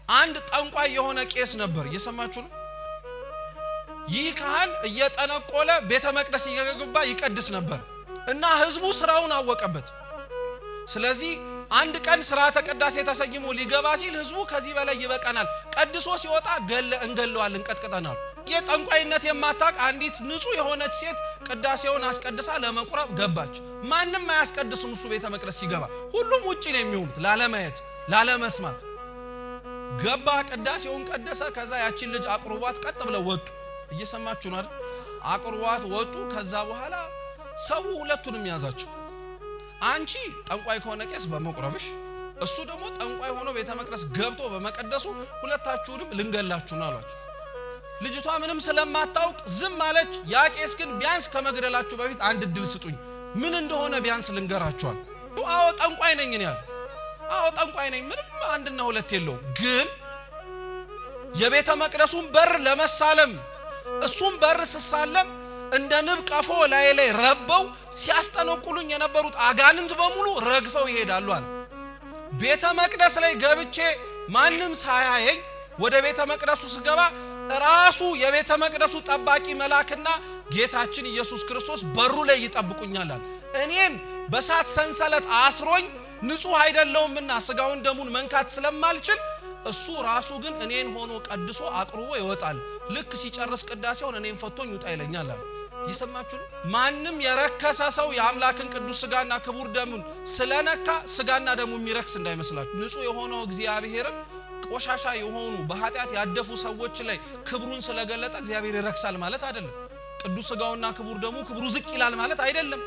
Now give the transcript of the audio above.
አንድ ጠንቋይ የሆነ ቄስ ነበር እየሰማችሁ ነው ይህ ካህን እየጠነቆለ ቤተ መቅደስ እየገባ ይቀድስ ነበር እና ህዝቡ ስራውን አወቀበት ስለዚህ አንድ ቀን ስርዓተ ቅዳሴ ተሰይሞ ሊገባ ሲል ህዝቡ ከዚህ በላይ ይበቃናል ቀድሶ ሲወጣ እንገለዋል እንቀጥቀጠናል የጠንቋይነት የማታቅ አንዲት ንጹህ የሆነች ሴት ቅዳሴውን አስቀድሳ ለመቁረብ ገባች ማንንም ማያስቀድሱም እሱ ቤተ መቅደስ ሲገባ ሁሉም ውጪ ነው የሚሆኑት ላለማየት ላለመስማት ገባ ቅዳሴውን ቀደሰ ከዛ ያቺን ልጅ አቅርቧት ቀጥ ብለው ወጡ እየሰማችሁ ነው አይደል አቅርቧት ወጡ ከዛ በኋላ ሰው ሁለቱንም ያዛቸው አንቺ ጠንቋይ ከሆነ ቄስ በመቁረብሽ እሱ ደግሞ ጠንቋይ ሆኖ ቤተ መቅደስ ገብቶ በመቀደሱ ሁለታችሁንም ልንገላችሁ ነው አሏቸው ልጅቷ ምንም ስለማታውቅ ዝም አለች ያ ቄስ ግን ቢያንስ ከመግደላችሁ በፊት አንድ ድል ስጡኝ ምን እንደሆነ ቢያንስ ልንገራችኋል አዎ ጠንቋይ ነኝ ያለ አዎ ጠንቋይ ነኝ ምንም አንድና ሁለት የለው ግን የቤተ መቅደሱን በር ለመሳለም እሱም በር ሲሳለም እንደ ንብ ቀፎ ላይ ረበው ሲያስጠነቁሉኝ የነበሩት አጋንንት በሙሉ ረግፈው ይሄዳሉ አለ ቤተ መቅደስ ላይ ገብቼ ማንንም ሳያየኝ ወደ ቤተ መቅደሱ ስገባ ራሱ የቤተ መቅደሱ ጠባቂ መላክና ጌታችን ኢየሱስ ክርስቶስ በሩ ላይ ይጠብቁኛል አለ እኔን በሳት ሰንሰለት አስሮኝ ንጹህ አይደለውምና ስጋውን ደሙን መንካት ስለማልችል እሱ ራሱ ግን እኔን ሆኖ ቀድሶ አቅርቦ ይወጣል ልክ ሲጨርስ ቅዳሴውን እኔን ፈቶኝ ውጣ ይለኛል አለ ይሰማችሁ ማንንም የረከሰ ሰው የአምላክን ቅዱስ ስጋና ክቡር ደሙን ስለነካ ስጋና ደሙ የሚረክስ እንዳይመስላችሁ ንጹህ የሆነው እግዚአብሔር ቆሻሻ የሆኑ በኃጢአት ያደፉ ሰዎች ላይ ክብሩን ስለገለጠ እግዚአብሔር ይረክሳል ማለት አይደለም ቅዱስ ስጋውና ክቡር ደሙ ክብሩ ዝቅ ይላል ማለት አይደለም